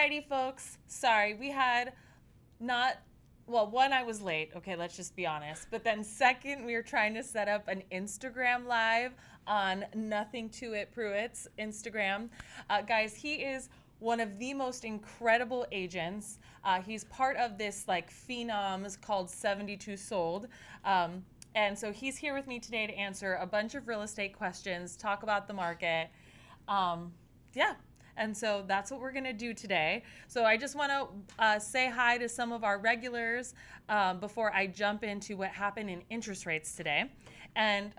Alrighty, folks. Sorry, we had not. Well, one, I was late. Okay, let's just be honest. But then, second, we were trying to set up an Instagram live on Nothing to It Pruitt's Instagram. Guys, he is one of the most incredible agents. He's part of this like phenoms called 72 Sold. And so he's here with me today to answer a bunch of real estate questions, talk about the market. Yeah. And so that's what we're going to do today. So I just want to say hi to some of our regulars before I jump into what happened in interest rates today. And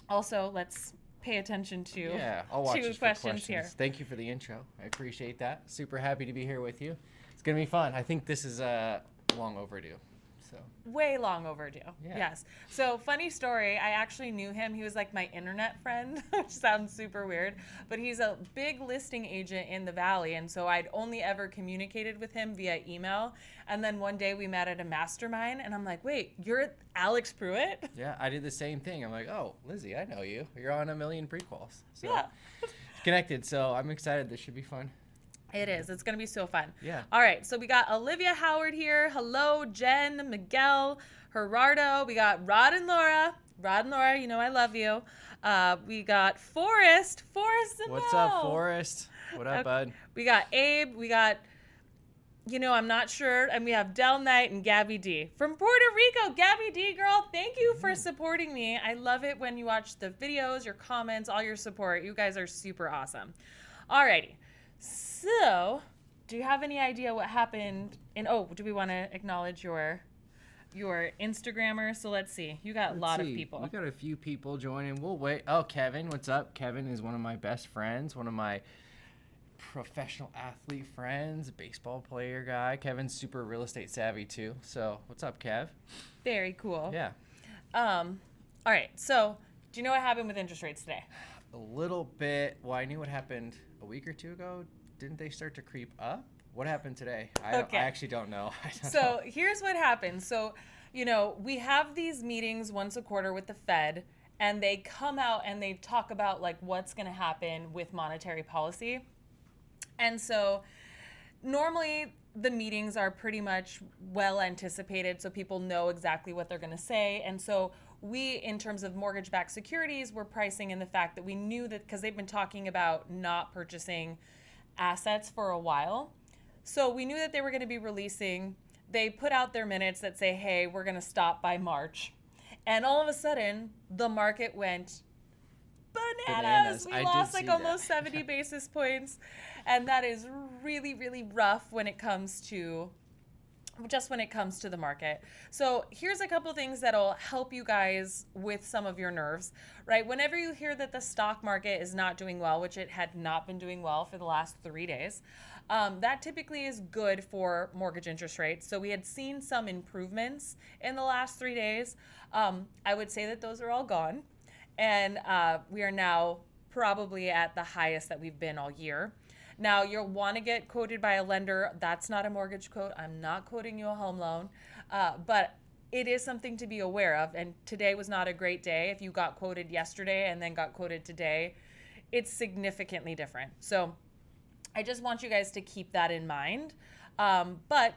also, let's pay attention to I'll watch two questions here. Thank you for the intro. I appreciate that. Super happy to be here with you. It's going to be fun. I think this is long overdue. So. Way long overdue. Yeah. Yes. So funny story. I actually knew him. He was like my internet friend, which sounds super weird, but he's a big listing agent in the Valley. And so I'd only ever communicated with him via email. And then one day we met at a mastermind and I'm like, wait, you're Alex Pruitt? Yeah, I did the same thing. I'm like, oh, Lizy, I know you. You're on a million prequels. So Yeah. connected. So I'm excited. This should be fun. It is. It's going to be so fun. Yeah. All right. So we got Olivia Howard here. Hello, Jen, Miguel, Gerardo. We got Rod and Laura. Rod and Laura, you know I love you. We got Forrest. Forrest and What's Mel. up, Forrest? What up, bud? We got Abe. We got, I'm not sure. And we have Del Knight and Gabby D. From Puerto Rico. Gabby D, girl, thank you for supporting me. I love it when you watch the videos, your comments, all your support. You guys are super awesome. All righty. So, do you have any idea what happened do we want to acknowledge your Instagrammer? So let's see. You got a lot of people. We got a few people joining. We'll wait. Oh, Kevin, what's up? Kevin is one of my best friends, one of my professional athlete friends, baseball player guy. Kevin's super real estate savvy too. So, what's up, Kev? Very cool. Yeah. All right. So, do you know what happened with interest rates today? A little bit. Well, I knew what happened a week or two ago. Didn't they start to creep up? What happened today? I actually don't know. So here's what happened. So, we have these meetings once a quarter with the Fed, and they come out and they talk about like what's going to happen with monetary policy. And so normally the meetings are pretty much well anticipated, so people know exactly what they're going to say. And so we, in terms of mortgage-backed securities, we're pricing in the fact that we knew that because they've been talking about not purchasing assets for a while. So we knew that they were going to be releasing. They put out their minutes that say, hey, we're going to stop by March. And all of a sudden, the market went bananas. We lost like almost 70 basis points. And that is really, really rough when it comes to the market. So here's a couple things that'll help you guys with some of your nerves, right? Whenever you hear that the stock market is not doing well, which it had not been doing well for the last 3 days, that typically is good for mortgage interest rates. So we had seen some improvements in the last 3 days. I would say that those are all gone. And we are now probably at the highest that we've been all year. Now, you'll want to get quoted by a lender. That's not a mortgage quote. I'm not quoting you a home loan. But it is something to be aware of. And today was not a great day. If you got quoted yesterday and then got quoted today, it's significantly different. So I just want you guys to keep that in mind. But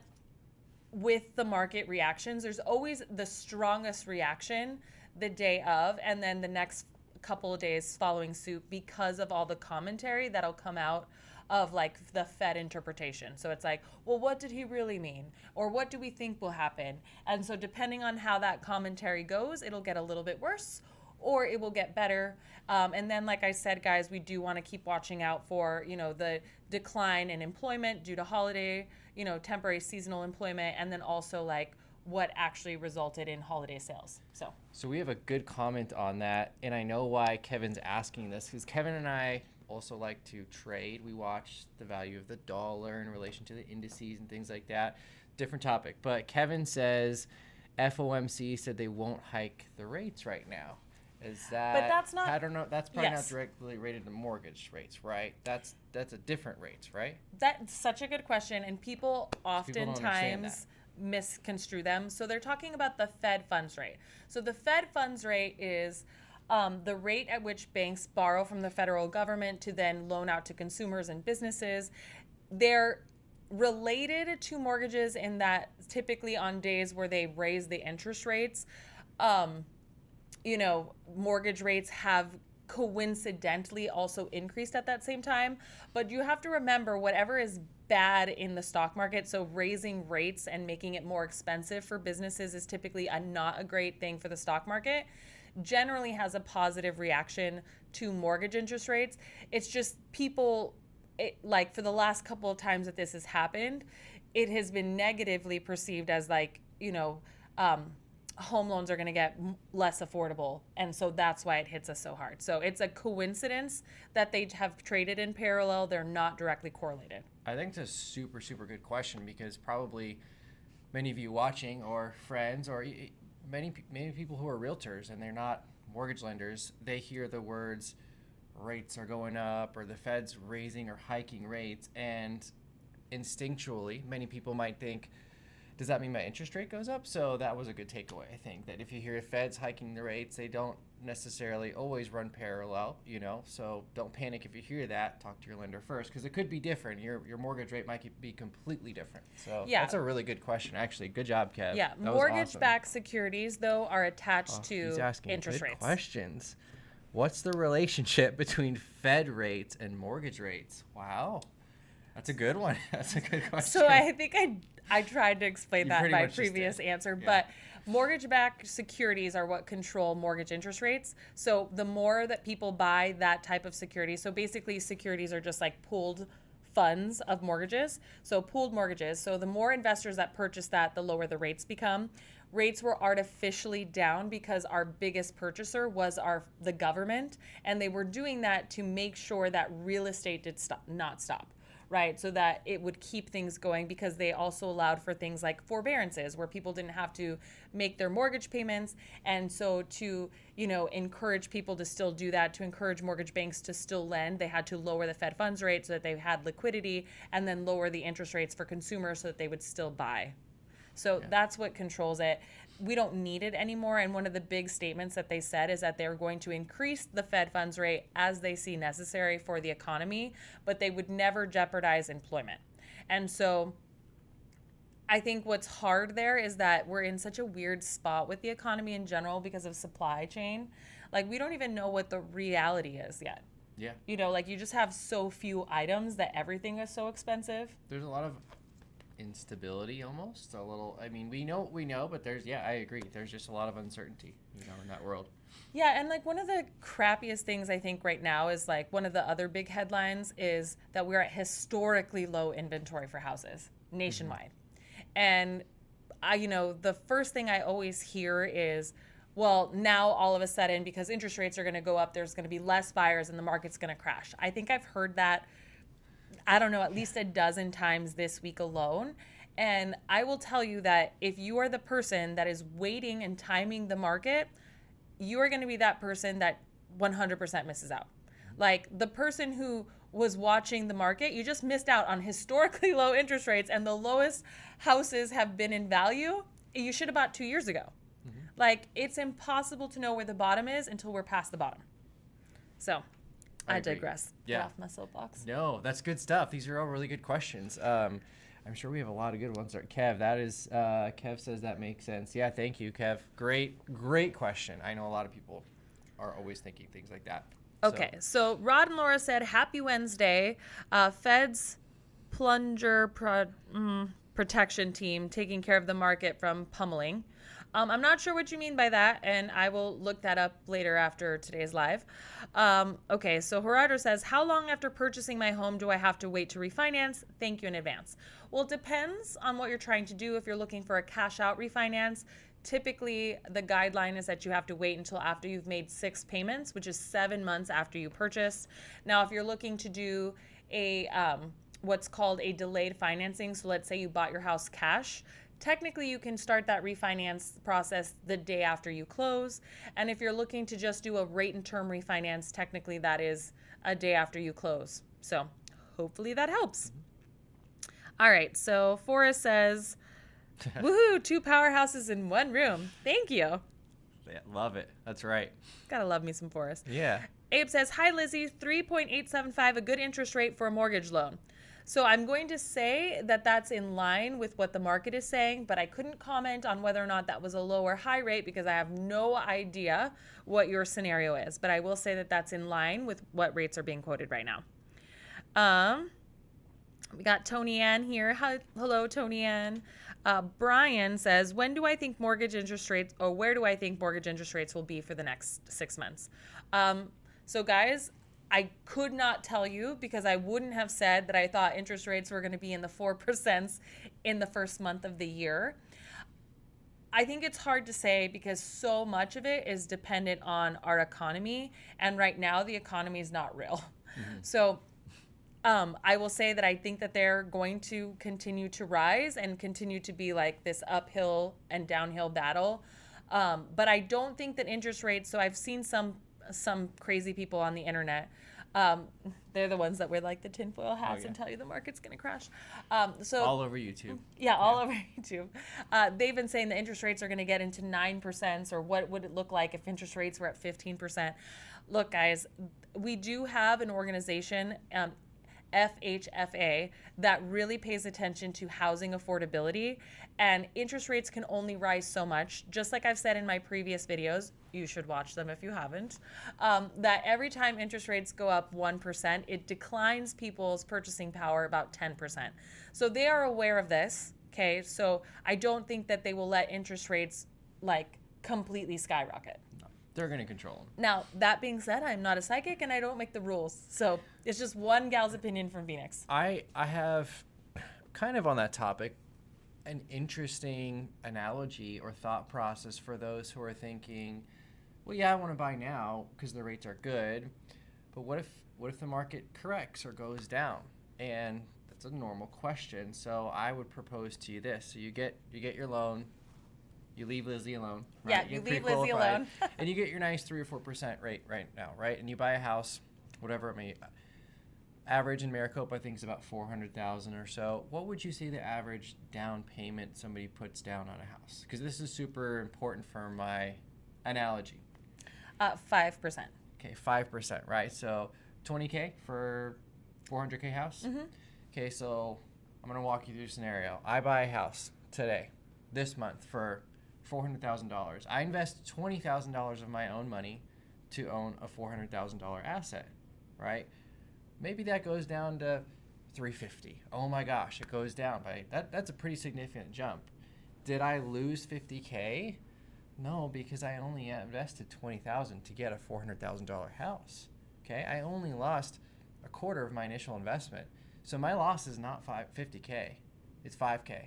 with the market reactions, there's always the strongest reaction the day of, and then the next couple of days following suit because of all the commentary that'll come out of like the Fed interpretation. So it's like, well, what did he really mean? Or what do we think will happen? And so depending on how that commentary goes, it'll get a little bit worse or it will get better. And then, like I said, guys, we do want to keep watching out for, the decline in employment due to holiday, temporary seasonal employment, and then also like what actually resulted in holiday sales. So we have a good comment on that, and I know why Kevin's asking this, because Kevin and I also like to trade. We watch the value of the dollar in relation to the indices and things like that. Different topic. But Kevin says FOMC said they won't hike the rates right now. Is that? But that's not. I don't know. That's probably Yes. not directly rated to mortgage rates, right? That's a different rates, right? That's such a good question, and people don't understand oftentimes misconstrue them. So they're talking about the Fed funds rate. So the Fed funds rate is the rate at which banks borrow from the federal government to then loan out to consumers and businesses. they're related to mortgages in that typically on days where they raise the interest rates, um, mortgage rates have coincidentally also increased at that same time. But you have to remember whatever is bad in the stock market, so raising rates and making it more expensive for businesses is typically not a great thing for the stock market, generally has a positive reaction to mortgage interest rates. It's just people, like for the last couple of times that this has happened, it has been negatively perceived as like, home loans are going to get less affordable. And so that's why it hits us so hard. So it's a coincidence that they have traded in parallel. They're not directly correlated. I think it's a super, super good question because probably many of you watching or friends or many people who are realtors and they're not mortgage lenders, they hear the words rates are going up or the Fed's raising or hiking rates, and instinctually many people might think, does that mean my interest rate goes up? So that was a good takeaway. I think that if you hear Fed's hiking the rates, they don't necessarily always run parallel, so don't panic if you hear that. Talk to your lender first because it could be different. Your mortgage rate might be completely different. So yeah, that's a really good question, actually. Good job, Kev. Yeah, mortgage-backed securities, though, are attached to he's asking interest good rates. Questions. What's the relationship between Fed rates and mortgage rates? Wow. That's a good one. That's a good question. So I think I tried to explain that in my pretty much previous just answer, Yeah. but mortgage-backed securities are what control mortgage interest rates. So the more that people buy that type of security, so basically securities are just like pooled funds of mortgages. So pooled mortgages. So the more investors that purchase that, the lower the rates become. Rates were artificially down because our biggest purchaser was the government, and they were doing that to make sure that real estate did not stop. Right, so that it would keep things going, because they also allowed for things like forbearances where people didn't have to make their mortgage payments. And so to, encourage people to still do that, to encourage mortgage banks to still lend, they had to lower the Fed funds rate so that they had liquidity, and then lower the interest rates for consumers so that they would still buy. So that's what controls it. We don't need it anymore. And one of the big statements that they said is that they're going to increase the Fed funds rate as they see necessary for the economy, but they would never jeopardize employment. And so I think what's hard there is that we're in such a weird spot with the economy in general because of supply chain. Like, we don't even know what the reality is yet. Yeah. You just have so few items that everything is so expensive. There's a lot of instability, almost a little. I mean, we know, but I agree, there's just a lot of uncertainty in that world. Yeah, and one of the crappiest things I think right now is one of the other big headlines is that we're at historically low inventory for houses nationwide. And the first thing I always hear is, well, now all of a sudden, because interest rates are going to go up, there's going to be less buyers and the market's going to crash. I think I've heard that, I don't know, at least a dozen times this week alone. And I will tell you that if you are the person that is waiting and timing the market, you are going to be that person that 100% misses out. Like, the person who was watching the market, you just missed out on historically low interest rates, and the lowest houses have been in value. You should have bought 2 years ago. Like, it's impossible to know where the bottom is until we're past the bottom. So I digress. Yeah. Get off my soapbox. No, that's good stuff. These are all really good questions. I'm sure we have a lot of good ones there. Kev, Kev says that makes sense. Yeah, thank you, Kev. Great question. I know a lot of people are always thinking things like that. Okay, so Rod and Laura said, happy Wednesday. Fed's plunger protection team taking care of the market from pummeling. I'm not sure what you mean by that, and I will look that up later after today's live. Okay, so Gerardo says, how long after purchasing my home do I have to wait to refinance? Thank you in advance. Well, it depends on what you're trying to do. If you're looking for a cash out refinance, typically the guideline is that you have to wait until after you've made 6 payments, which is 7 months after you purchase. Now, if you're looking to do a what's called a delayed financing, so let's say you bought your house cash, technically you can start that refinance process the day after you close. And if you're looking to just do a rate and term refinance, technically that is a day after you close. So hopefully that helps. All right, so Forrest says, woohoo, 2 powerhouses in 1 room. Thank you. Yeah, love it. That's right. Gotta love me some Forrest. Yeah. Abe says, hi, Lizzy, 3.875, a good interest rate for a mortgage loan. So I'm going to say that that's in line with what the market is saying, but I couldn't comment on whether or not that was a low or high rate because I have no idea what your scenario is. But I will say that that's in line with what rates are being quoted right now. We got Tony Ann here. Hello, Tony Ann. Brian says, when do I think mortgage interest rates, or where do I think mortgage interest rates will be for the next 6 months? So guys, I could not tell you because I wouldn't have said that I thought interest rates were going to be in the 4% in the first month of the year. I think it's hard to say because so much of it is dependent on our economy. And right now, the economy is not real. Mm-hmm. So I will say that I think that they're going to continue to rise and continue to be like this uphill and downhill battle. But I don't think that interest rates, so I've seen some crazy people on the internet. They're the ones that wear like the tinfoil hats and tell you the market's going to crash. So all over YouTube. Yeah, all over YouTube. They've been saying the interest rates are going to get into 9%, or what would it look like if interest rates were at 15%? Look, guys, we do have an organization, FHFA, that really pays attention to housing affordability, and interest rates can only rise so much. Just like I've said in my previous videos, you should watch them if you haven't, that every time interest rates go up 1%, it declines people's purchasing power about 10%. So they are aware of this, okay? So I don't think that they will let interest rates like completely skyrocket. They're going to control them. Now, that being said, I'm not a psychic and I don't make the rules. So it's just one gal's opinion from Phoenix. I have kind of on that topic an interesting analogy or thought process for those who are thinking, well, yeah, I want to buy now because the rates are good. But what if the market corrects or goes down? And that's a normal question. So I would propose to you this. So you get your loan. You leave Lizy alone. Right? Yeah, you leave Lizy alone. And you get your nice 3 or 4% rate right now, right? And you buy a house, whatever it may average in Maricopa, I think is about $400,000 or so. What would you say the average down payment somebody puts down on a house? Because this is super important for my analogy. 5%. Okay, 5%, right? So $20K for $400K house. Mm-hmm. Okay, so I'm gonna walk you through a scenario. I buy a house today, this month for $400,000. I invest $20,000 of my own money to own a $400,000 asset, right? Maybe that goes down to $350. Oh my gosh, it goes down by that's a pretty significant jump. Did I lose $50K? No, because I only invested $20,000 to get a $400,000 house. Okay, I only lost a quarter of my initial investment, so my loss is not $50K, it's $5K.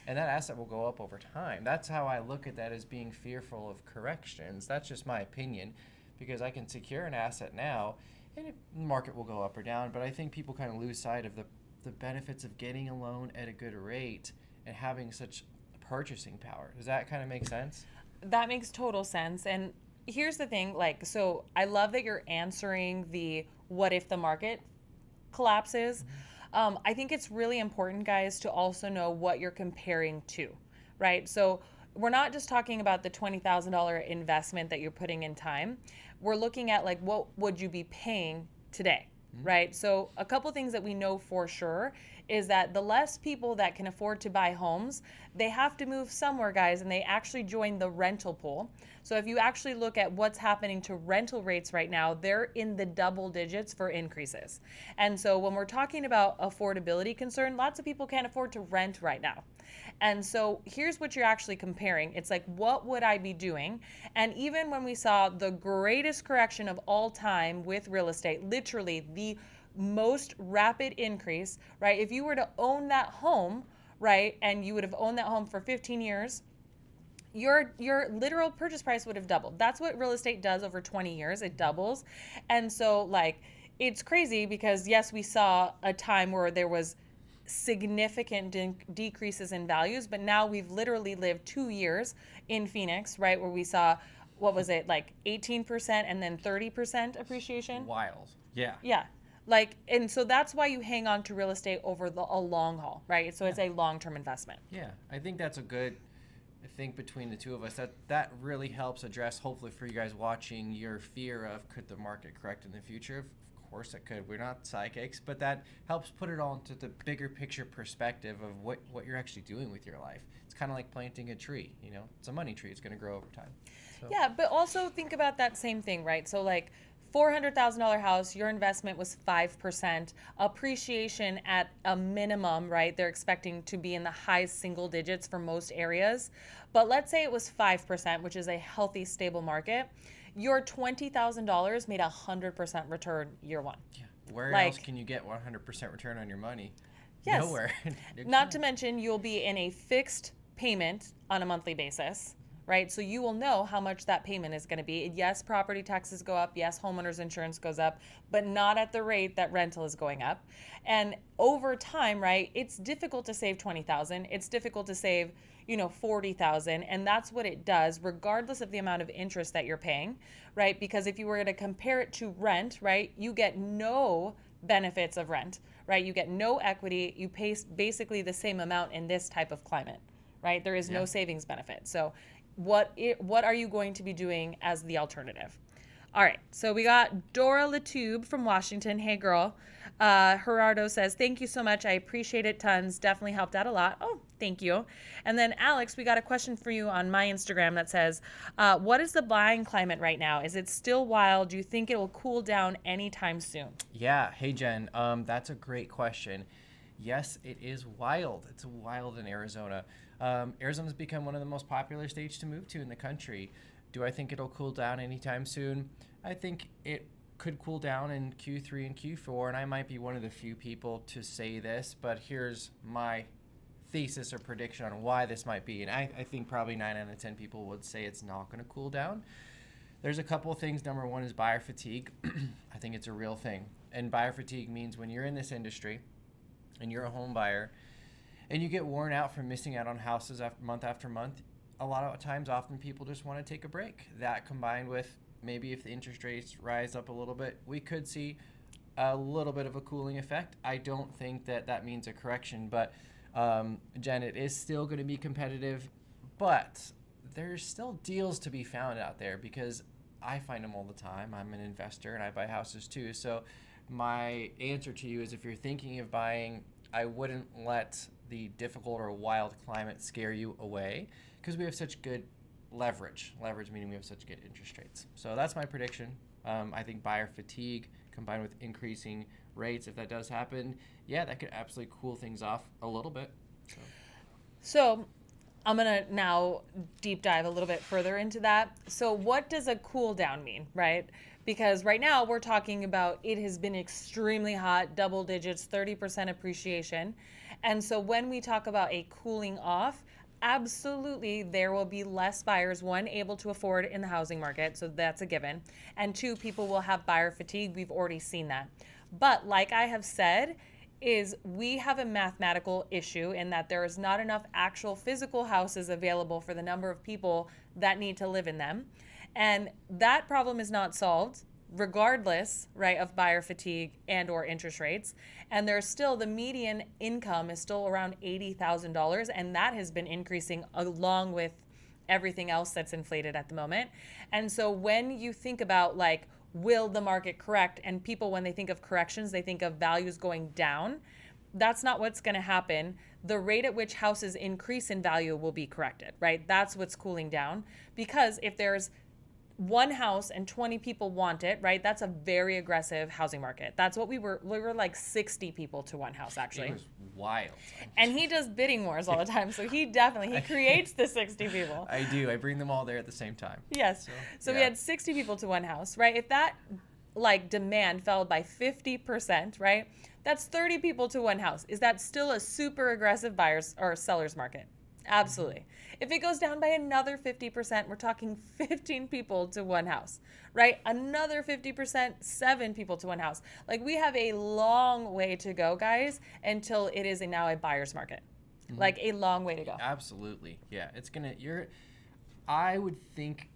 And that asset will go up over time. That's how I look at that, as being fearful of corrections. That's just my opinion, because I can secure an asset now and the market will go up or down. But I think people kind of lose sight of the benefits of getting a loan at a good rate and having such purchasing power. Does that kind of make sense? That makes total sense. And here's the thing, like, so I love that you're answering the what if the market collapses. Mm-hmm. I think it's really important, guys, to also know what you're comparing to, right? So we're not just talking about the $20,000 investment that you're putting in time. We're looking at like, what would you be paying today, right? So a couple things that we know for sure is that the less people that can afford to buy homes, they have to move somewhere, guys, and they actually join the rental pool. So if you actually look at what's happening to rental rates right now, they're in the double digits for increases. And so when we're talking about affordability concern, lots of people can't afford to rent right now. And so here's what you're actually comparing. It's like, what would I be doing? And even when we saw the greatest correction of all time with real estate, literally the most rapid increase, right? If you were to own that home, right, and you would have owned that home for 15 years, your literal purchase price would have doubled. That's what real estate does over 20 years. It doubles. And so like, it's crazy because yes, we saw a time where there was significant decreases in values, but now we've literally lived 2 years in Phoenix, right, where we saw, what was it, like 18% and then 30% appreciation? Wild. Yeah. Yeah. Like, and so that's why you hang on to real estate over a long haul, right? So it's a long-term investment. Yeah, I think that's a good thing between the two of us. That really helps address, hopefully for you guys watching, your fear of could the market correct in the future. Of course it could. We're not psychics, but that helps put it all into the bigger picture perspective of what you're actually doing with your life. It's kind of like planting a tree, you know, it's a money tree. It's going to grow over time. So. Yeah, but also think about that same thing, right? So like $400,000 house, your investment was 5%. Appreciation at a minimum, right? They're expecting to be in the high single digits for most areas. But let's say it was 5%, which is a healthy, stable market. Your $20,000 made 100% return year one. Yeah. Where Like, else can you get 100% return on your money? yes. Nowhere. Not to mention, you'll be in a fixed payment on a monthly basis, right? So you will know how much that payment is going to be. Yes, property taxes go up. Yes, homeowners insurance goes up, but not at the rate that rental is going up. And over time, right, it's difficult to save 20,000. It's difficult to save, 40,000. And that's what it does, regardless of the amount of interest that you're paying, right? Because if you were to compare it to rent, right, you get no benefits of rent, right? You get no equity. You pay basically the same amount in this type of climate, right? There is no savings benefit. So what are you going to be doing as the alternative? All right, so we got Dora Latube from Washington. Hey, girl. Gerardo says, thank you so much. I appreciate it tons. Definitely helped out a lot. Oh, thank you. And then, Alex, we got a question for you on my Instagram that says, what is the buying climate right now? Is it still wild? Do you think it will cool down anytime soon? Yeah. Hey, Jen. That's a great question. Yes, it is wild. It's wild in Arizona. Arizona's become one of the most popular states to move to in the country. Do I think it'll cool down anytime soon? I think it could cool down in Q3 and Q4, and I might be one of the few people to say this, but here's my thesis or prediction on why this might be. And I think probably 9 out of 10 people would say it's not going to cool down. There's a couple of things. Number one is buyer fatigue. I think it's a real thing. And buyer fatigue means when you're in this industry and you're a home buyer and you get worn out from missing out on houses after month, a lot of times, often people just want to take a break. That combined with maybe if the interest rates rise up a little bit, we could see a little bit of a cooling effect. I don't think that means a correction, but Jen, it is still going to be competitive, but there's still deals to be found out there because I find them all the time. I'm an investor and I buy houses too. So my answer to you is if you're thinking of buying, I wouldn't let the difficult or wild climate scare you away because we have such good leverage meaning we have such good interest rates. So that's my prediction. I think buyer fatigue combined with increasing rates, if that does happen, that could absolutely cool things off a little bit. So I'm going to now deep dive a little bit further into that. So what does a cool down mean, right? Because right now we're talking about it has been extremely hot, double digits, 30% appreciation. And so when we talk about a cooling off, absolutely there will be less buyers, one, able to afford in the housing market, so that's a given. And two, people will have buyer fatigue. We've already seen that. But like I have said, is we have a mathematical issue in that there is not enough actual physical houses available for the number of people that need to live in them. And that problem is not solved regardless, right, of buyer fatigue and or interest rates. And there's still, the median income is still around $80,000, and that has been increasing along with everything else that's inflated at the moment. And so when you think about like, will the market correct? And people, when they think of corrections, they think of values going down. That's not what's going to happen. The rate at which houses increase in value will be corrected, right? That's what's cooling down. Because if there's one house and 20 people want it, right? That's a very aggressive housing market. That's what we were like 60 people to one house, actually. It was wild. And he does bidding wars all the time. So he creates the 60 people. I do. I bring them all there at the same time. Yes. So we had 60 people to one house, right? If that like demand fell by 50%, right? That's 30 people to one house. Is that still a super aggressive buyers or sellers market? Absolutely. If it goes down by another 50%, we're talking 15 people to one house, right? Another 50%, 7 people to one house. Like we have a long way to go, guys, until it is now a buyer's market. Mm-hmm. Like a long way to go. Absolutely. Yeah. I would think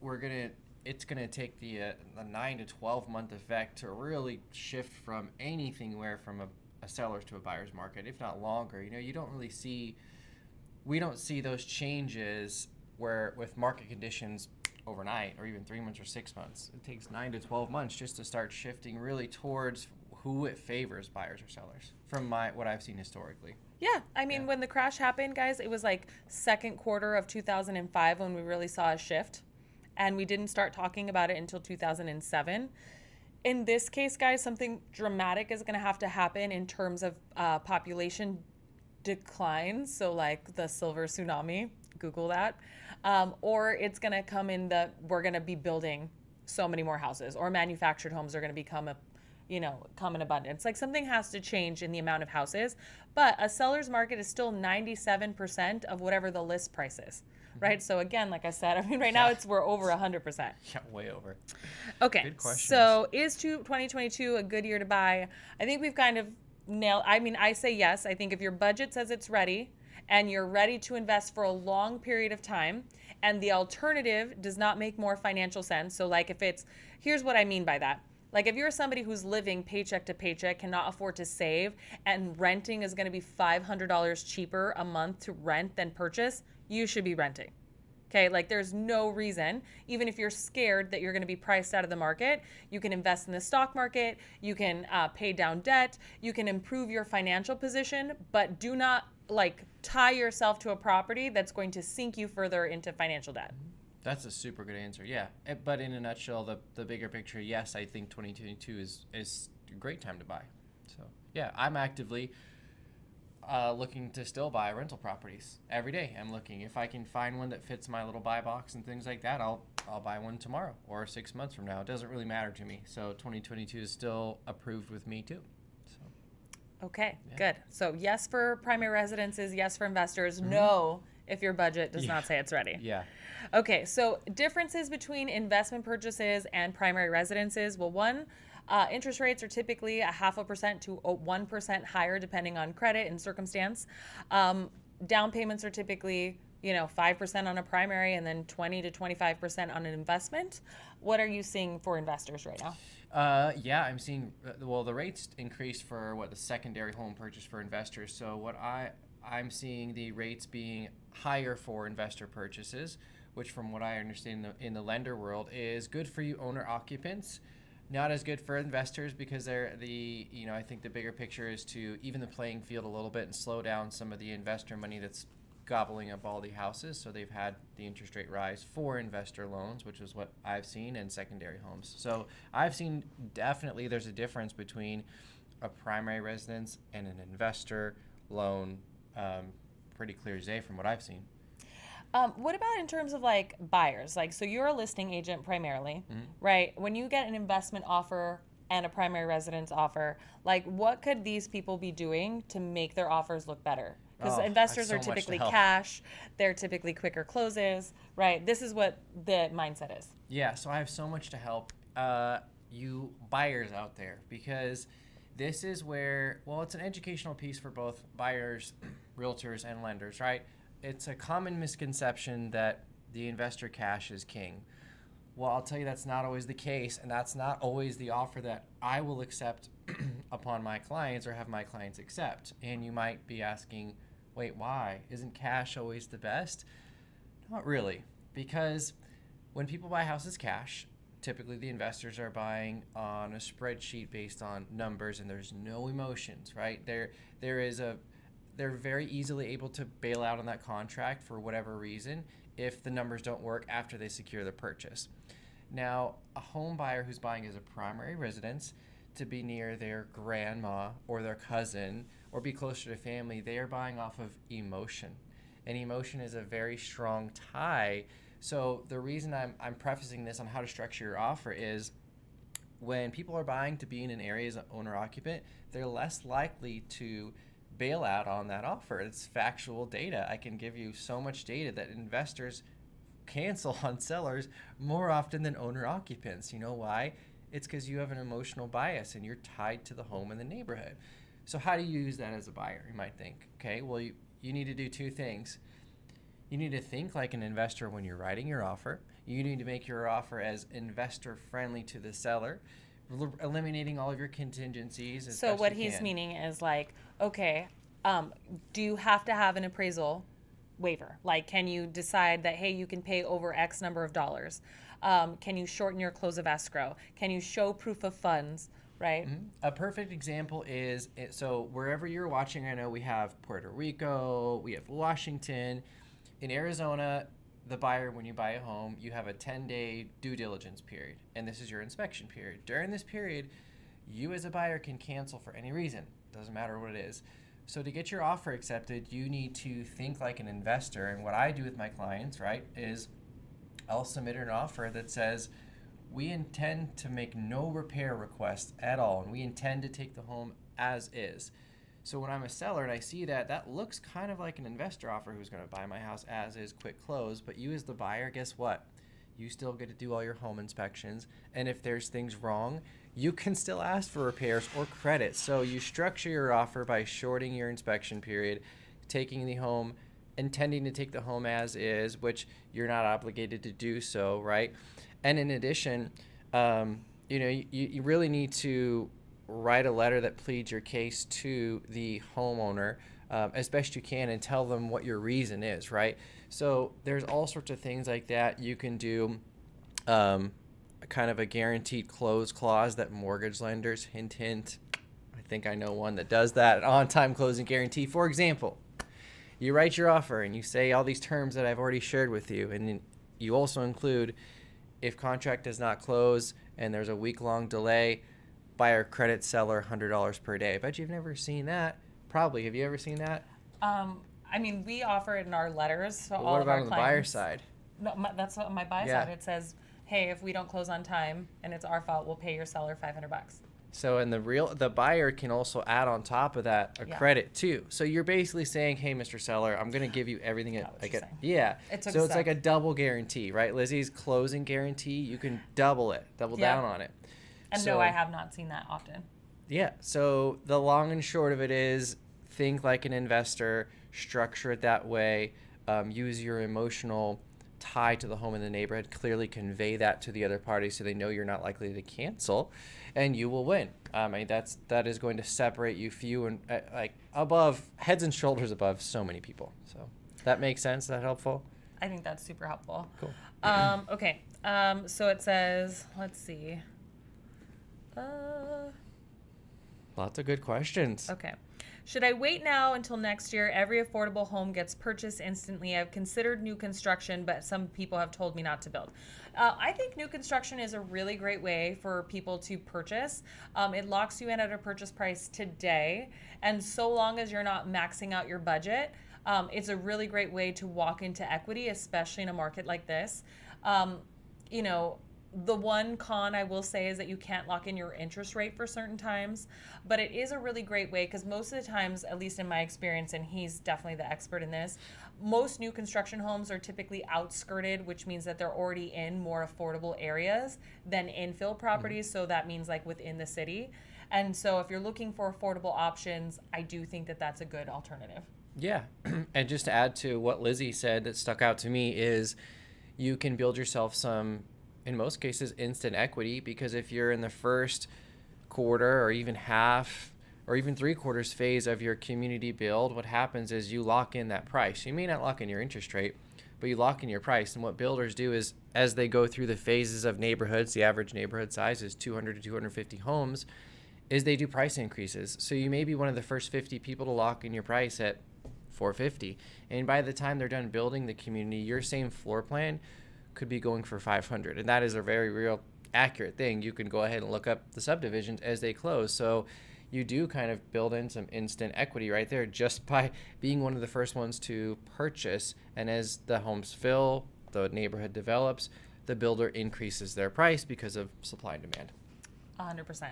it's going to take the 9 to 12 month effect to really shift from anything where from a seller's to a buyer's market, if not longer. We don't see those changes where with market conditions overnight or even 3 months or 6 months. It takes 9 to 12 months just to start shifting really towards who it favors, buyers or sellers, from what I've seen historically. Yeah, I mean, when the crash happened, guys, it was like second quarter of 2005 when we really saw a shift, and we didn't start talking about it until 2007. In this case, guys, something dramatic is going to have to happen in terms of population declines. So, like the silver tsunami, Google that. Or it's going to come in that we're going to be building so many more houses, or manufactured homes are going to become come in abundance. Like something has to change in the amount of houses, but a seller's market is still 97% of whatever the list price is, right? So again, like I said, I mean, right now we're over 100%. Yeah, way over. Okay. Good question. So is 2022 a good year to buy? I think we've kind of nailed, I mean, I say yes. I think if your budget says it's ready and you're ready to invest for a long period of time, and the alternative does not make more financial sense. So like here's what I mean by that. Like if you're somebody who's living paycheck to paycheck, cannot afford to save, and renting is going to be $500 cheaper a month to rent than purchase, you should be renting. Okay, like there's no reason, even if you're scared that you're going to be priced out of the market, you can invest in the stock market, you can pay down debt, you can improve your financial position, but do not like tie yourself to a property that's going to sink you further into financial debt. That's a super good answer. Yeah. But in a nutshell, the bigger picture, yes, I think 2022 is a great time to buy. So, yeah, I'm actively looking to still buy rental properties every day. I'm looking. If I can find one that fits my little buy box and things like that, I'll buy one tomorrow or 6 months from now. It doesn't really matter to me. So, 2022 is still approved with me too. So. Okay, good. So, yes for primary residences, yes for investors, no if your budget does not say it's ready. Yeah. Okay, so differences between investment purchases and primary residences. Well, one, interest rates are typically 0.5% to 1% higher depending on credit and circumstance. Down payments are typically 5% on a primary and then 20 to 25% on an investment. What are you seeing for investors right now? Yeah, I'm seeing, the rates increased for the secondary home purchase for investors. So what I'm seeing the rates being higher for investor purchases, which from what I understand in the lender world is good for you owner occupants, not as good for investors because I think the bigger picture is to even the playing field a little bit and slow down some of the investor money that's gobbling up all the houses. So they've had the interest rate rise for investor loans, which is what I've seen, and secondary homes. So I've seen definitely there's a difference between a primary residence and an investor loan, pretty clear as day from what I've seen. What about in terms of like buyers? Like, so you're a listing agent primarily, right? When you get an investment offer and a primary residence offer, like what could these people be doing to make their offers look better? Because investors are typically cash, they're typically quicker closes, right? This is what the mindset is. Yeah, so I have so much to help you buyers out there, because this is where, it's an educational piece for both buyers, realtors, and lenders, right? It's a common misconception that the investor cash is king. Well, I'll tell you that's not always the case, and that's not always the offer that I will accept upon my clients or have my clients accept. And you might be asking, wait, why? Isn't cash always the best? Not really, because when people buy houses cash, typically the investors are buying on a spreadsheet based on numbers, and there's no emotions, right? They're very easily able to bail out on that contract for whatever reason if the numbers don't work after they secure the purchase. Now, a home buyer who's buying as a primary residence to be near their grandma or their cousin or be closer to family, they are buying off of emotion. And emotion is a very strong tie. So the reason I'm prefacing this on how to structure your offer is when people are buying to be in an area as an owner-occupant, they're less likely to bail out on that offer. It's factual data. I can give you so much data that investors cancel on sellers more often than owner occupants. You know why? It's because you have an emotional bias and you're tied to the home and the neighborhood. So how do you use that as a buyer? You might think, okay, well, you need to do two things. You need to think like an investor when you're writing your offer. You need to make your offer as investor friendly to the seller, eliminating all of your contingencies. So what he's meaning is like, okay, do you have to have an appraisal waiver? Like, can you decide that, hey, you can pay over X number of dollars? Can you shorten your close of escrow? Can you show proof of funds? right? A perfect example is so wherever you're watching, I know we have Puerto Rico, we have Washington. In Arizona, the buyer, when you buy a home, you have a 10-day due diligence period, and this is your inspection period. During this period, you as a buyer can cancel for any reason. Doesn't matter what it is. So to get your offer accepted, you need to think like an investor. And what I do with my clients, right, is I'll submit an offer that says, we intend to make no repair requests at all, and we intend to take the home as is. So when I'm a seller and I see that, that looks kind of like an investor offer who's going to buy my house as is, quick close. But you as the buyer, guess what? You still get to do all your home inspections. And if there's things wrong, you can still ask for repairs or credit. So you structure your offer by shorting your inspection period, taking the home, intending to take the home as is, which you're not obligated to do so, right? And in addition, you really need to write a letter that pleads your case to the homeowner as best you can and tell them what your reason is, right? So there's all sorts of things like that. You can do kind of a guaranteed close clause that mortgage lenders, hint, hint, I think I know one that does that, an on-time closing guarantee. For example, you write your offer and you say all these terms that I've already shared with you, and then you also include, if contract does not close and there's a week-long delay, buyer credit seller $100 per day. I bet you've never seen that. Probably. Have you ever seen that? I mean, we offer it in our letters to Well, all what of our about on the clients. buyer side? No, that's on my buy Yeah. side. It says, hey, if we don't close on time and it's our fault, we'll pay your seller $500. So, and the buyer can also add on top of that a Yeah. credit too. So you're basically saying, hey, Mr. Seller, I'm going to give you everything. Got what I you're get. saying. Yeah. It took So a it's like a sec. double guarantee, right? Lizzie's closing guarantee, you can double Yeah. down on it. And So- no, I have not seen that often. Yeah. So the long and short of it is, think like an investor, structure it that way, use your emotional tie to the home in the neighborhood, clearly convey that to the other party so they know you're not likely to cancel, and you will win. I mean, that is going to separate you few and like above, heads and shoulders above so many people. So that makes sense. Is that helpful? I think that's super helpful. Cool. Okay. So it says, let's see. Lots of good questions. Okay. Should I wait now until next year? Every affordable home gets purchased instantly. I've considered new construction, but some people have told me not to build. I think new construction is a really great way for people to purchase. It locks you in at a purchase price today. And so long as you're not maxing out your budget, it's a really great way to walk into equity, especially in a market like this. The one con I will say is that you can't lock in your interest rate for certain times, but it is a really great way because most of the times, at least in my experience, and he's definitely the expert in this, most new construction homes are typically outskirted, which means that they're already in more affordable areas than infill properties. So that means like within the city. And so if you're looking for affordable options, I do think that that's a good alternative. Yeah. And just to add to what Lizzie said that stuck out to me is you can build yourself some, in most cases, instant equity, because if you're in the first quarter or even half or even 3/4 phase of your community build, what happens is you lock in that price. You may not lock in your interest rate, but you lock in your price. And what builders do is, as they go through the phases of neighborhoods, the average neighborhood size is 200 to 250 homes, is they do price increases. So you may be one of the first 50 people to lock in your price at $450. And by the time they're done building the community, your same floor plan could be going for $500. And that is a very real accurate thing. You can go ahead and look up the subdivisions as they close. So you do kind of build in some instant equity right there just by being one of the first ones to purchase. And as the homes fill, the neighborhood develops, the builder increases their price because of supply and demand. 100%.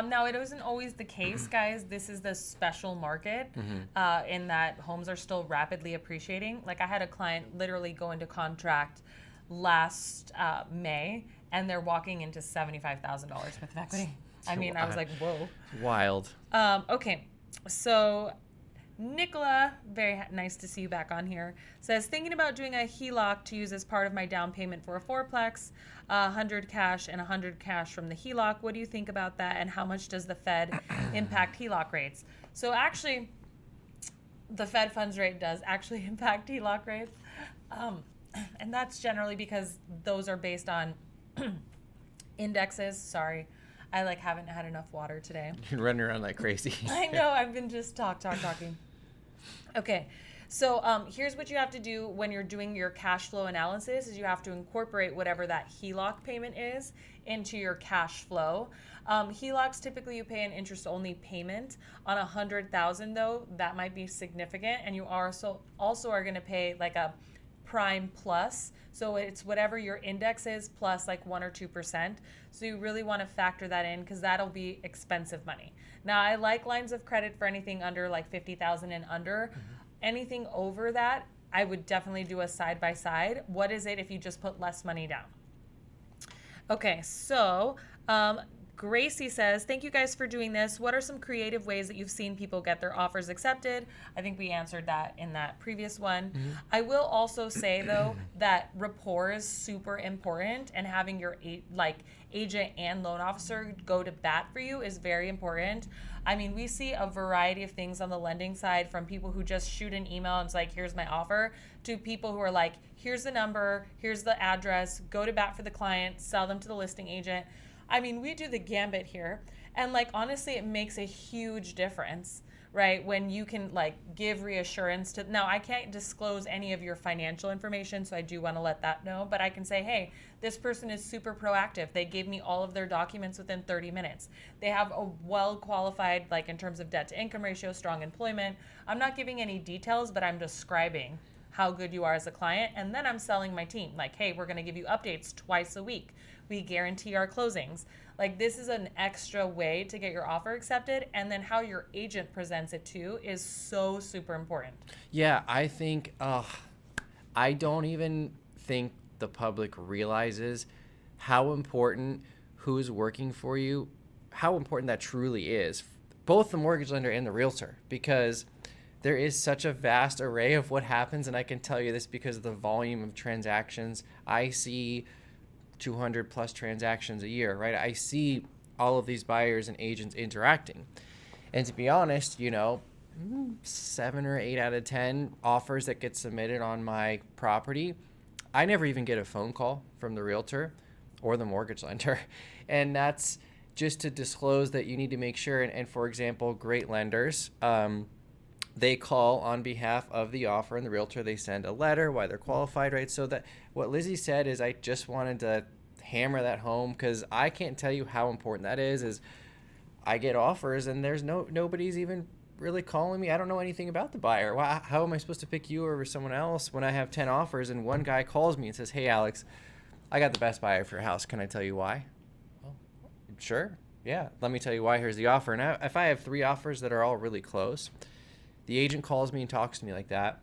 Now, it isn't always the case, guys. This is the special market in that homes are still rapidly appreciating. Like I had a client literally go into contract last May, and they're walking into $75,000 worth of equity. I mean, I was like, whoa. Wild. Okay, so Nicola, very nice to see you back on here, says, thinking about doing a HELOC to use as part of my down payment for a fourplex, 100 cash and 100 cash from the HELOC. What do you think about that, and how much does the Fed impact HELOC rates? So actually, the Fed funds rate does actually impact HELOC rates. And that's generally because those are based on indexes, I like haven't had enough water today. You're running around like crazy. I know, I've been just talking. Okay, so here's what you have to do when you're doing your cash flow analysis is you have to incorporate whatever that HELOC payment is into your cash flow. HELOCs, typically you pay an interest-only payment. On 100,000 though, that might be significant, and you are also are gonna pay like a prime plus. So it's whatever your index is plus like 1 or 2%. So you really want to factor that in because that'll be expensive money. Now I like lines of credit for anything under like 50,000 and under. Anything over that, I would definitely do a side by side. What is it if you just put less money down? Okay, so Gracie says, thank you guys for doing this. What are some creative ways that you've seen people get their offers accepted? I think we answered that in that previous one. Mm-hmm. I will also say, though, that rapport is super important, and having your agent and loan officer go to bat for you is very important. I mean, we see a variety of things on the lending side, from people who just shoot an email and it's like, here's my offer, to people who are like, here's the number, here's the address, go to bat for the client, sell them to the listing agent. I mean, we do the gambit here, and like honestly, it makes a huge difference, right? When you can like give reassurance to. Now, I can't disclose any of your financial information, so I do want to let that know. But I can say, hey, this person is super proactive. They gave me all of their documents within 30 minutes. They have a well qualified, like in terms of debt to income ratio, strong employment. I'm not giving any details, but I'm describing how good you are as a client, and then I'm selling my team. Like, hey, we're gonna give you updates twice a week. We guarantee our closings. Like, this is an extra way to get your offer accepted, and then how your agent presents it too is so super important. Yeah, I think, I don't even think the public realizes how important who's working for you, how important that truly is, both the mortgage lender and the realtor, because there is such a vast array of what happens, and I can tell you this because of the volume of transactions. I see 200 plus transactions a year, right? I see all of these buyers and agents interacting. And to be honest, 7 or 8 out of 10 offers that get submitted on my property, I never even get a phone call from the realtor or the mortgage lender. And that's just to disclose that you need to make sure. And for example, great lenders, they call on behalf of the offer and the realtor. They send a letter why they're qualified, right? So that what Lizy said is, I just wanted to hammer that home, because I can't tell you how important that is I get offers and there's nobody's even really calling me. I don't know anything about the buyer. How am I supposed to pick you over someone else when I have 10 offers and one guy calls me and says, hey, Alex, I got the best buyer for your house. Can I tell you why? Well, sure. Yeah. Let me tell you why. Here's the offer. And if I have 3 offers that are all really close, the agent calls me and talks to me like that.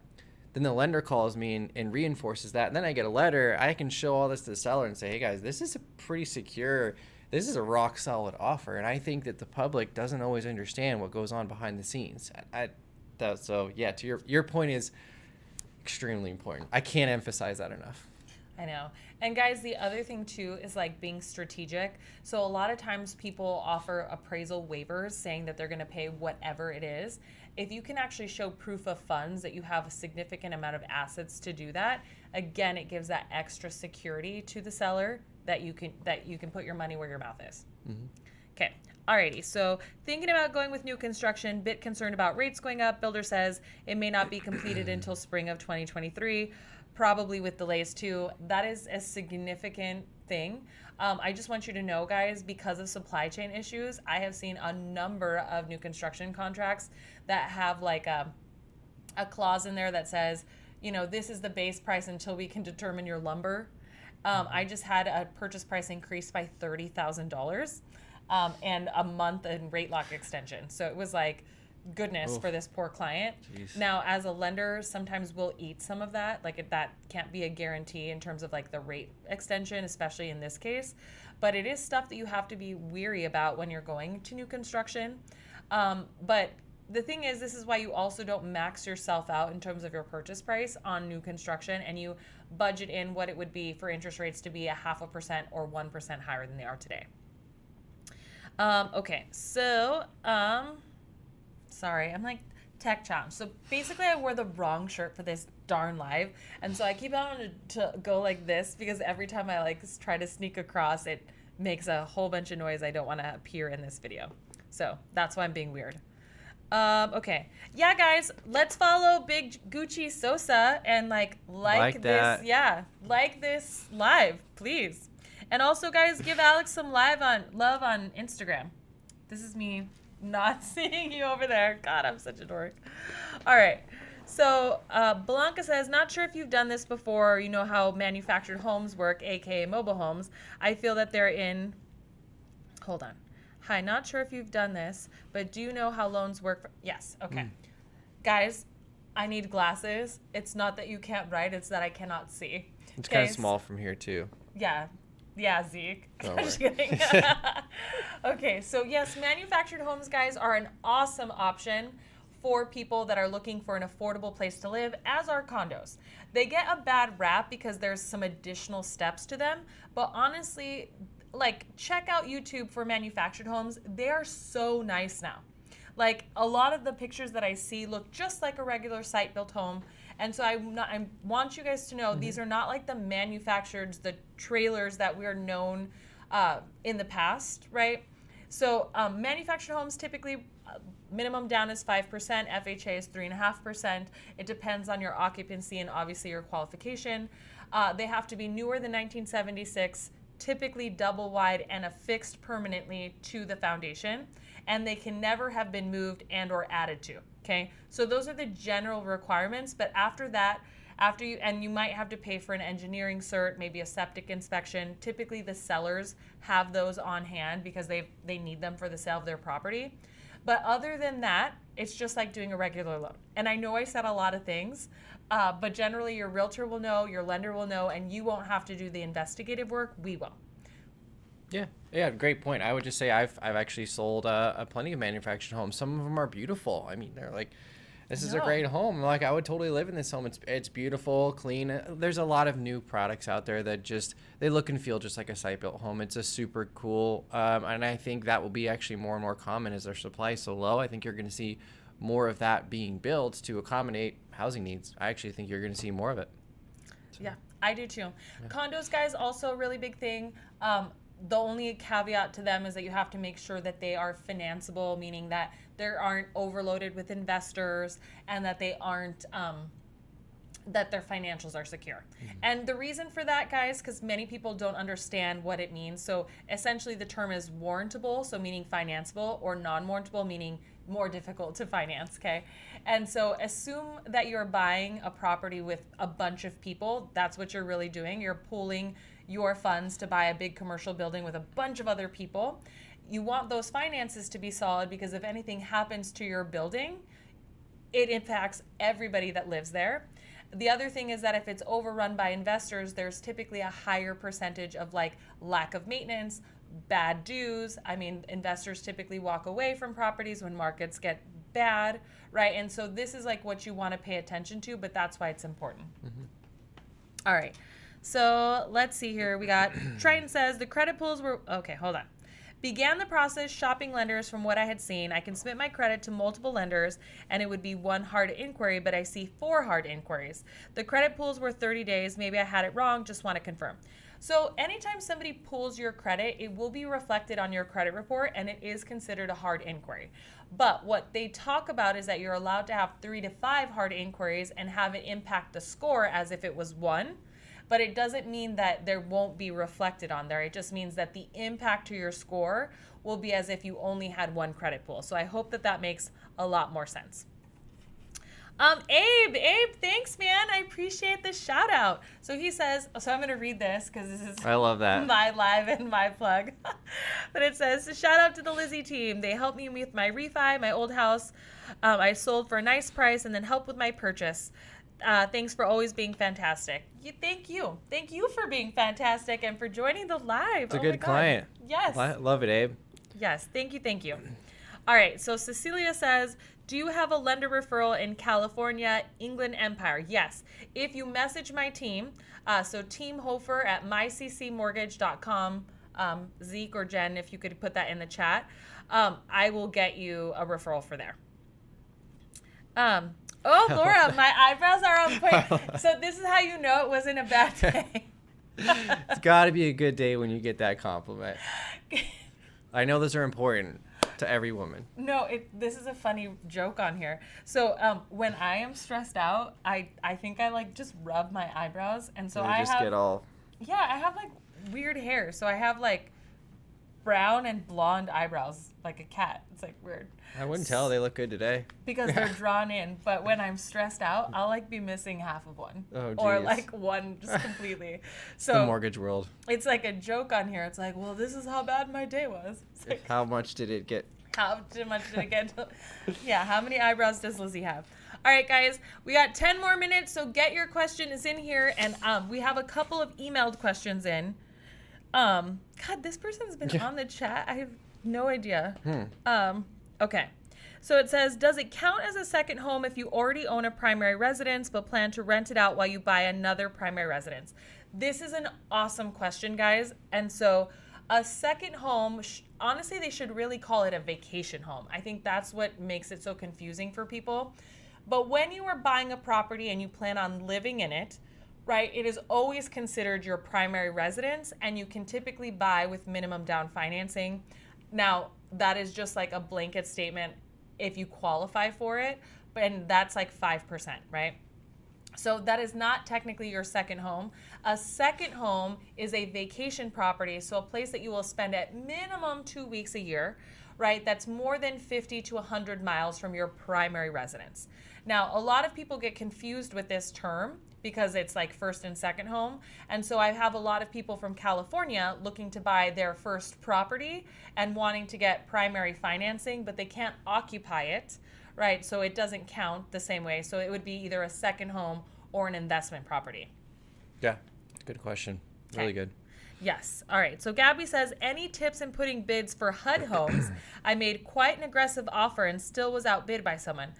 Then the lender calls me and reinforces that. And then I get a letter. I can show all this to the seller and say, hey, guys, this is a pretty secure, this is a rock solid offer. And I think that the public doesn't always understand what goes on behind the scenes. So, yeah, to your point is extremely important. I can't emphasize that enough. I know. And guys, the other thing too is like being strategic. So a lot of times people offer appraisal waivers saying that they're going to pay whatever it is. If you can actually show proof of funds that you have a significant amount of assets to do that, again, it gives that extra security to the seller that you can put your money where your mouth is. Mm-hmm. Okay. Alrighty, so thinking about going with new construction, bit concerned about rates going up. Builder says it may not be completed until spring of 2023, probably with delays too. That is a significant thing. I just want you to know, guys, because of supply chain issues, I have seen a number of new construction contracts that have like a clause in there that says, this is the base price until we can determine your lumber. I just had a purchase price increase by $30,000 and a month in rate lock extension. So it was like, goodness. Oof. For this poor client. Jeez. Now, as a lender, sometimes we'll eat some of that. Like, that can't be a guarantee in terms of like the rate extension, especially in this case. But it is stuff that you have to be weary about when you're going to new construction. But the thing is, this is why you also don't max yourself out in terms of your purchase price on new construction, and you budget in what it would be for interest rates to be 0.5% or 1% higher than they are today. Okay, so sorry, I'm like tech challenge. So basically I wore the wrong shirt for this darn live. And so I keep on to go like this because every time I like try to sneak across, it makes a whole bunch of noise. I don't want to appear in this video. So that's why I'm being weird. Okay. Yeah, guys, let's follow Big Gucci Sosa and like this. that. Yeah, like this live, please. And also, guys, give Alex some love on Instagram. This is me not seeing you over there. God, I'm such a dork. All right. So Blanca says, not sure if you've done this before. You know how manufactured homes work, aka mobile homes. I feel that they're in. Hold on. Hi, not sure if you've done this, but do you know how loans work? Yes. Okay. Guys, I need glasses. It's not that you can't write, it's that I cannot see. It's kind of small from here too. Yeah. Yeah, Zeke. Don't Just worry. kidding. Okay, so yes, manufactured homes, guys, are an awesome option for people that are looking for an affordable place to live, as are condos. They get a bad rap because there's some additional steps to them, but honestly, like, check out YouTube for manufactured homes. They are so nice now. Like, a lot of the pictures that I see look just like a regular site-built home. And so I want you guys to know these are not like the manufactured, the trailers that we're known in the past, right? So manufactured homes typically minimum down is 5%, FHA is 3.5%. It depends on your occupancy and obviously your qualification. They have to be newer than 1976, typically double wide and affixed permanently to the foundation, and they can never have been moved and or added to. Okay, so those are the general requirements, but after that, you might have to pay for an engineering cert, maybe a septic inspection. Typically the sellers have those on hand because they need them for the sale of their property. But other than that, it's just like doing a regular loan. And I know I said a lot of things, but generally your realtor will know, your lender will know, and you won't have to do the investigative work. We will. Yeah, great point. I would just say I've actually sold plenty of manufactured homes. Some of them are beautiful. I mean, they're like, this is a great home. Like, I would totally live in this home. It's beautiful, clean. There's a lot of new products out there that just, they look and feel just like a site-built home. It's a super cool, and I think that will be actually more and more common as their supply is so low. I think you're going to see more of that being built to accommodate housing needs. I actually think you're going to see more of it. So. Yeah, I do too. Yeah. Condos, guys, also a really big thing. The only caveat to them is that you have to make sure that they are financeable, meaning that they aren't overloaded with investors and that they aren't, that their financials are secure. And the reason for that, guys, because many people don't understand what it means. So essentially the term is warrantable, so meaning financeable, or non-warrantable, meaning more difficult to finance, okay? And so assume that you're buying a property with a bunch of people. That's what you're really doing. You're pooling your funds to buy a big commercial building with a bunch of other people. You want those finances to be solid because if anything happens to your building, it impacts everybody that lives there. The other thing is that if it's overrun by investors, there's typically a higher percentage of like lack of maintenance, bad dues. I mean, investors typically walk away from properties when markets get bad, right? And so this is like what you want to pay attention to, but that's why it's important. All right. So let's see here. We got Triton says the credit pools were, okay, hold on. Began the process shopping lenders from what I had seen. I can submit my credit to multiple lenders and it would be one hard inquiry, but I see 4 hard inquiries. The credit pools were 30 days. Maybe I had it wrong. Just want to confirm. So anytime somebody pulls your credit, it will be reflected on your credit report and it is considered a hard inquiry. But what they talk about is that you're allowed to have 3 to 5 hard inquiries and have it impact the score as if it was 1. But it doesn't mean that there won't be reflected on there. It just means that the impact to your score will be as if you only had 1 credit pool. So I hope that that makes a lot more sense. Abe, thanks, man. I appreciate the shout out. So he says, so I'm going to read this because this is I love that. My live and my plug. But it says, shout out to the Lizy team. They helped me with my refi, my old house. I sold for a nice price and then helped with my purchase. Thanks for always being fantastic. Thank you. Thank you for being fantastic and for joining the live. It's a good client. Yes. Love it, Abe. Yes. Thank you. Thank you. All right. So Cecilia says, do you have a lender referral in California, Inland Empire? Yes. If you message my team, so TeamHoeffer at myccmortgage.com, Zeke or Jen, if you could put that in the chat, I will get you a referral for there. Oh, Laura, my eyebrows are on point. So this is how you know it wasn't a bad day. It's got to be a good day when you get that compliment. I know those are important to every woman. No, this is a funny joke on here. So when I am stressed out, I think I like just rub my eyebrows, and so I just have get all. yeah, I have like weird hair. So I have like brown and blonde eyebrows like a cat. It's like weird. I wouldn't tell. They look good today. Because they're drawn in, but when I'm stressed out, I'll like be missing half of one. Oh, or geez. like one just completely. So the mortgage world. It's like a joke on here. It's like, well, this is how bad my day was. It's like, How much did it get? how much did it get? Yeah, how many eyebrows does Lizy have? All right, guys, we got 10 more minutes, so get your questions in here, and we have a couple of emailed questions in. God, this person's been on the chat. I have no idea. Okay. So it says, does it count as a second home if you already own a primary residence but plan to rent it out while you buy another primary residence? This is an awesome question, guys. And so a second home, honestly, they should really call it a vacation home. I think that's what makes it so confusing for people. But when you are buying a property and you plan on living in it, right, it is always considered your primary residence, and you can typically buy with minimum down financing. Now, that is just like a blanket statement if you qualify for it, and that's like 5%, right? So that is not technically your second home. A second home is a vacation property, so a place that you will spend at minimum 2 weeks a year, right? That's more than 50 to 100 miles from your primary residence. Now, a lot of people get confused with this term because it's like first and second home. And so I have a lot of people from California looking to buy their first property and wanting to get primary financing, but they can't occupy it, right? So it doesn't count the same way. So it would be either a second home or an investment property. Yeah, good question. Really good. Yes. All right. So Gabby says, any tips in putting bids for HUD homes? I made quite an aggressive offer and still was outbid by someone.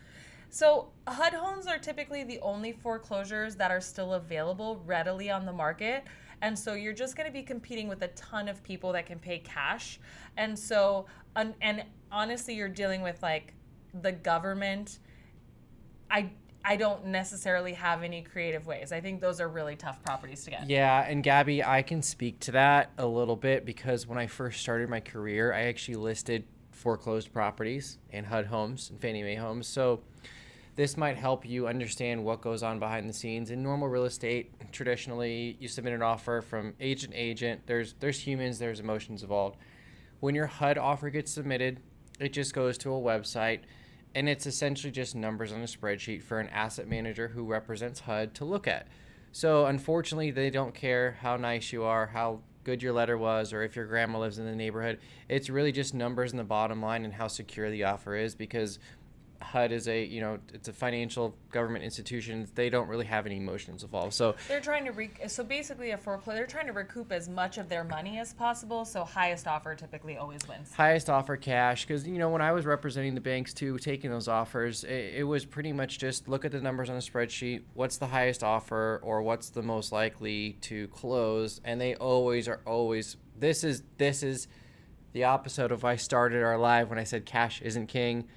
So HUD homes are typically the only foreclosures that are still available readily on the market. And so you're just going to be competing with a ton of people that can pay cash. And so, and honestly, you're dealing with like the government. I don't necessarily have any creative ways. I think those are really tough properties to get. Yeah, and Gabby, I can speak to that a little bit because when I first started my career, I actually listed foreclosed properties and HUD homes and Fannie Mae homes. So this might help you understand what goes on behind the scenes. In normal real estate, traditionally, you submit an offer from agent to agent. There's humans, there's emotions involved. When your HUD offer gets submitted, it just goes to a website, and it's essentially just numbers on a spreadsheet for an asset manager who represents HUD to look at. So unfortunately, they don't care how nice you are, how good your letter was, or if your grandma lives in the neighborhood. It's really just numbers in the bottom line and how secure the offer is, because HUD is it's a financial government institution. They don't really have any emotions involved. So they're trying to so basically they're trying to recoup as much of their money as possible. So highest offer typically always wins. Highest offer cash, because when I was representing the banks too, taking those offers, it was pretty much just look at the numbers on a spreadsheet. What's the highest offer, or what's the most likely to close? And they always are always. This is the opposite of I started our live when I said cash isn't king.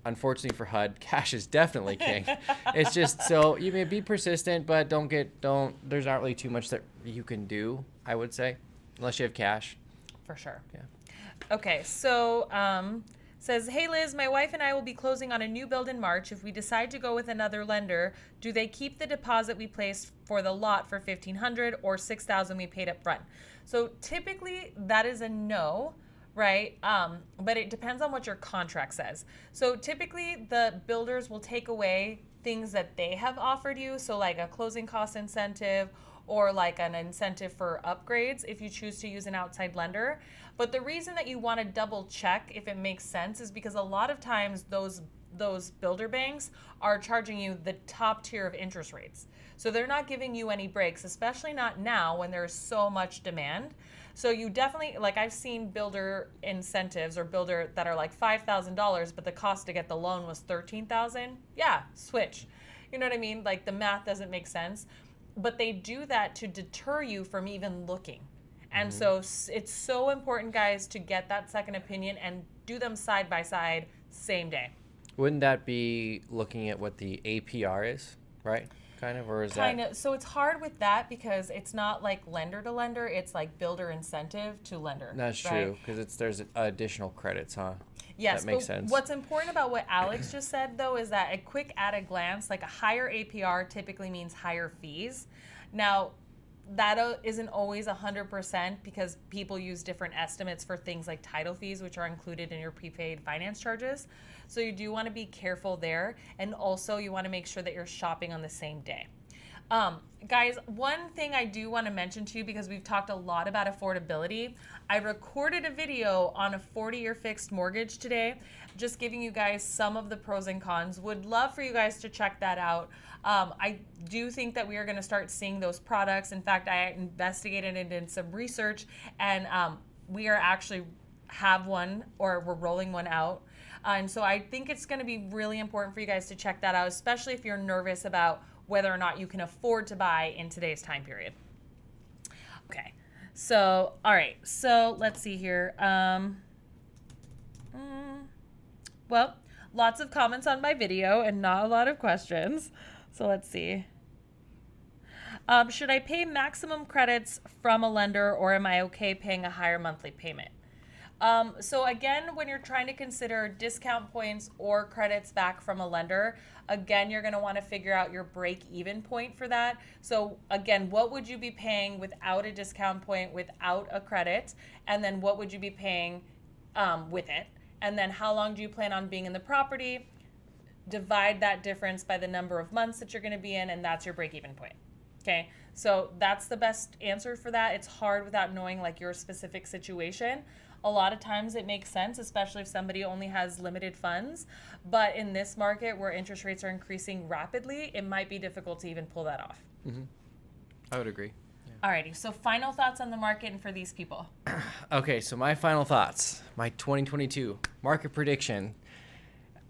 Unfortunately for HUD, cash is definitely king. It's just, so you may be persistent, but there's not really too much that you can do, I would say, unless you have cash. For sure. Yeah. Okay, so says, hey Liz, my wife and I will be closing on a new build in March. If we decide to go with another lender, do they keep the deposit we placed for the lot for $1,500 or $6,000 we paid up front? So typically that is a no. Right? But it depends on what your contract says. So typically the builders will take away things that they have offered you. So like a closing cost incentive or like an incentive for upgrades if you choose to use an outside lender. But the reason that you want to double check if it makes sense is because a lot of times those builder banks are charging you the top tier of interest rates. So they're not giving you any breaks, especially not now when there's so much demand. So you definitely, like I've seen builder incentives or builder that are like $5,000, but the cost to get the loan was $13,000. Yeah, switch. You know what I mean? Like the math doesn't make sense, but they do that to deter you from even looking. And so it's so important, guys, to get that second opinion and do them side by side, same day. Wouldn't that be looking at what the APR is, right? kind of, or is Kind that? of. So it's hard with that because it's not like lender to lender. It's like builder incentive to lender. That's right? true, because there's additional credits, huh? Yes, That makes but sense. what's important about what Alex just said, though, is that a quick at a glance, like a higher APR typically means higher fees. Now, that isn't always 100% because people use different estimates for things like title fees, which are included in your prepaid finance charges. So you do want to be careful there. And also, you want to make sure that you're shopping on the same day. Guys, one thing I do want to mention to you because we've talked a lot about affordability. I recorded a video on a 40-year fixed mortgage today, just giving you guys some of the pros and cons. Would love for you guys to check that out. I do think that we are going to start seeing those products. In fact, I investigated and did some research, and we are actually have one, or we're rolling one out. And so I think it's going to be really important for you guys to check that out, especially if you're nervous about whether or not you can afford to buy in today's time period. Okay, so, all right, so let's see here. Well, lots of comments on my video and not a lot of questions. So let's see. Should I pay maximum credits from a lender, or am I okay paying a higher monthly payment? So again, when you're trying to consider discount points or credits back from a lender, again, you're going to want to figure out your break-even point for that. So again, what would you be paying without a discount point, without a credit? And then what would you be paying with it? And then how long do you plan on being in the property? Divide that difference by the number of months that you're going to be in, and that's your break-even point. Okay, so that's the best answer for that. It's hard without knowing like your specific situation. A lot of times it makes sense, especially if somebody only has limited funds. But in this market where interest rates are increasing rapidly, it might be difficult to even pull that off. Mm-hmm. I would agree. Alrighty, so final thoughts on the market and for these people. Okay, so my final thoughts, my 2022 market prediction.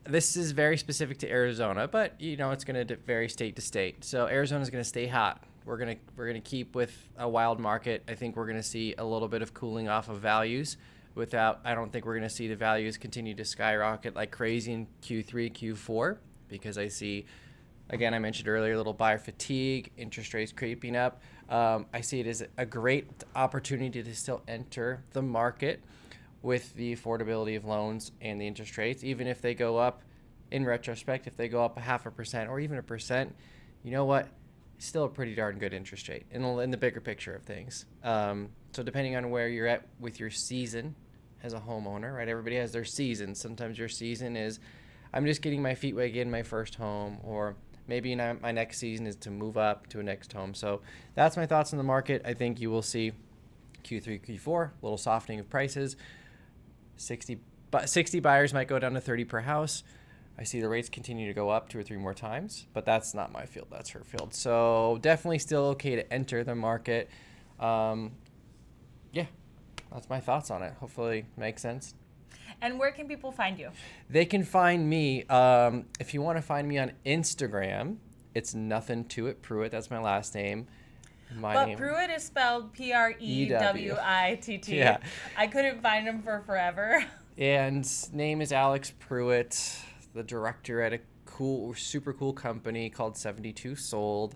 This is very specific to Arizona, but you know it's going to vary state to state. So Arizona is going to stay hot. We're gonna keep with a wild market. I think we're going to see a little bit of cooling off of values. I don't think we're going to see the values continue to skyrocket like crazy in Q3, Q4, because I see, again, I mentioned earlier, a little buyer fatigue, interest rates creeping up. I see it as a great opportunity to still enter the market with the affordability of loans and the interest rates, even if they go up. In retrospect, if they go up 0.5% or even 1%, you know what? Still a pretty darn good interest rate in the bigger picture of things. So depending on where you're at with your season as a homeowner, right? Everybody has their season. Sometimes your season is, I'm just getting my feet wet in my first home, or maybe my next season is to move up to a next home. So that's my thoughts on the market. I think you will see Q3, Q4, a little softening of prices. 60 buyers might go down to 30 per house. I see the rates continue to go up 2 or 3 more times, but that's not my field. That's her field. So definitely still okay to enter the market. Yeah, that's my thoughts on it. Hopefully makes sense. And where can people find you? They can find me, if you want to find me on Instagram, it's nothing to it, Pruitt. That's my last name. But Pruitt is spelled Prewitt. Yeah. I couldn't find him for forever. And name is Alex Pruitt, the director at a super cool company called 72 Sold.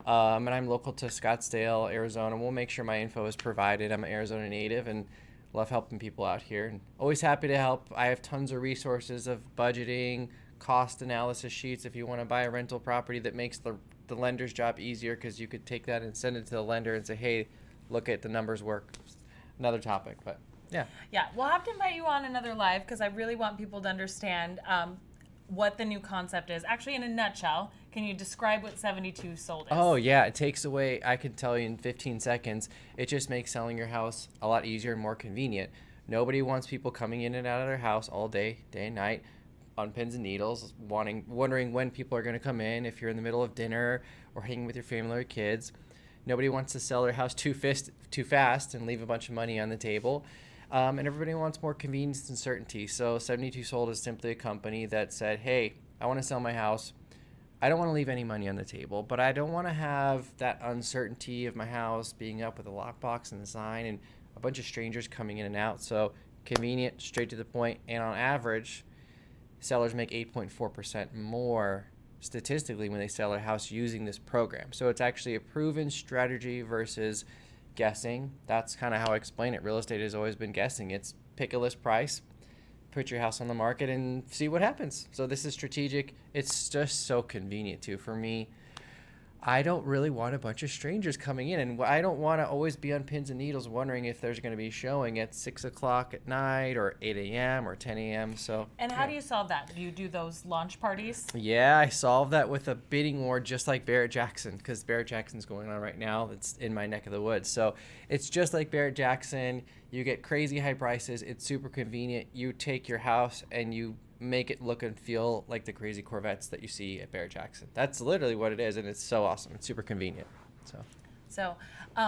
And I'm local to Scottsdale, Arizona. We'll make sure my info is provided. I'm an Arizona native and love helping people out here. And always happy to help. I have tons of resources of budgeting, cost analysis sheets if you want to buy a rental property that makes the lender's job easier, because you could take that and send it to the lender and say, hey, look at the numbers work. Another topic, but yeah. Yeah, we'll have to invite you on another live because I really want people to understand what the new concept is. Actually, in a nutshell, can you describe what 72 Sold is? Oh, yeah. It takes away, I can tell you in 15 seconds, it just makes selling your house a lot easier and more convenient. Nobody wants people coming in and out of their house all day and night on pins and needles, wondering when people are going to come in, if you're in the middle of dinner or hanging with your family or kids. Nobody wants to sell their house too fast and leave a bunch of money on the table. And everybody wants more convenience and certainty. So 72 Sold is simply a company that said, hey, I want to sell my house. I don't want to leave any money on the table, but I don't want to have that uncertainty of my house being up with a lockbox and the sign and a bunch of strangers coming in and out. So convenient, straight to the point, and on average, sellers make 8.4% more statistically when they sell their house using this program. So it's actually a proven strategy versus guessing. That's kind of how I explain it. Real estate has always been guessing. It's pick a list price, put your house on the market, and see what happens. So this is strategic. It's just so convenient too. For me, I don't really want a bunch of strangers coming in, and I don't want to always be on pins and needles wondering if there's going to be showing at 6 o'clock at night or 8 a.m. or 10 a.m. So. And how do you solve that? Do you do those launch parties? Yeah, I solved that with a bidding war just like Barrett Jackson, because Barrett Jackson's going on right now. That's in my neck of the woods. So it's just like Barrett Jackson. You get crazy high prices. It's super convenient. You take your house and you make it look and feel like the crazy Corvettes that you see at Barrett Jackson. That's literally what it is, and it's so awesome. It's super convenient. So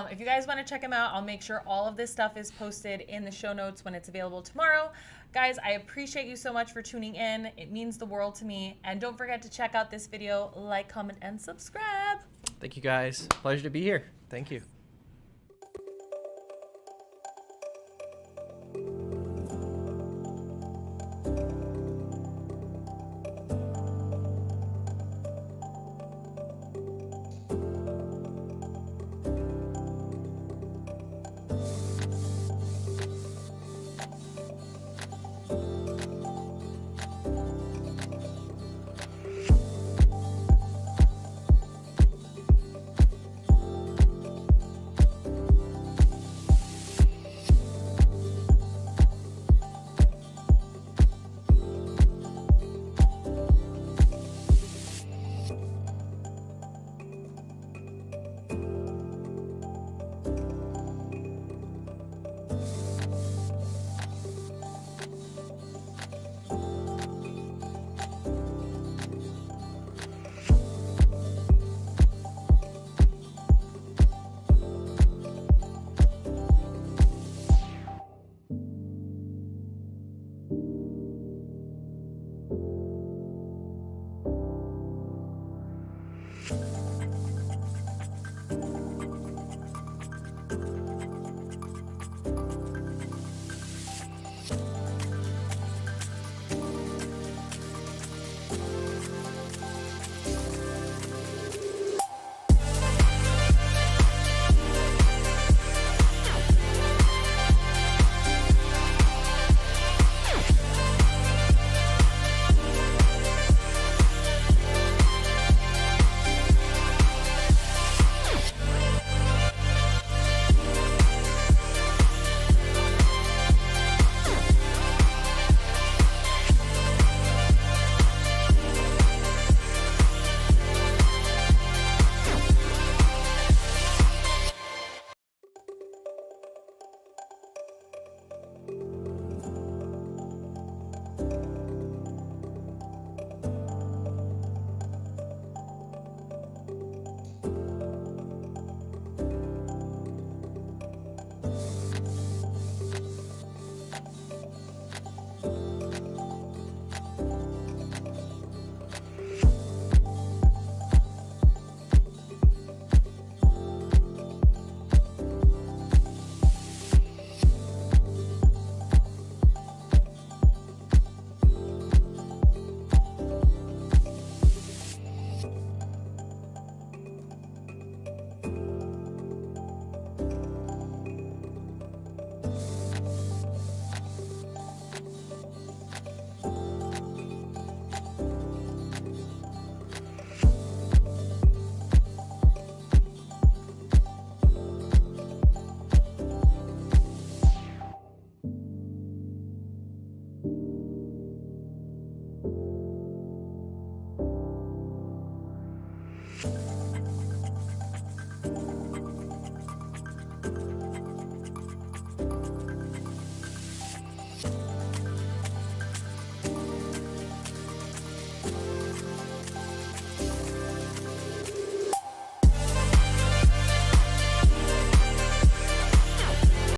if you guys want to check them out, I'll make sure all of this stuff is posted in the show notes when it's available tomorrow. Guys, I appreciate you so much for tuning in. It means the world to me. And don't forget to check out this video, like, comment, and subscribe. Thank you, guys. Pleasure to be here. Thank you.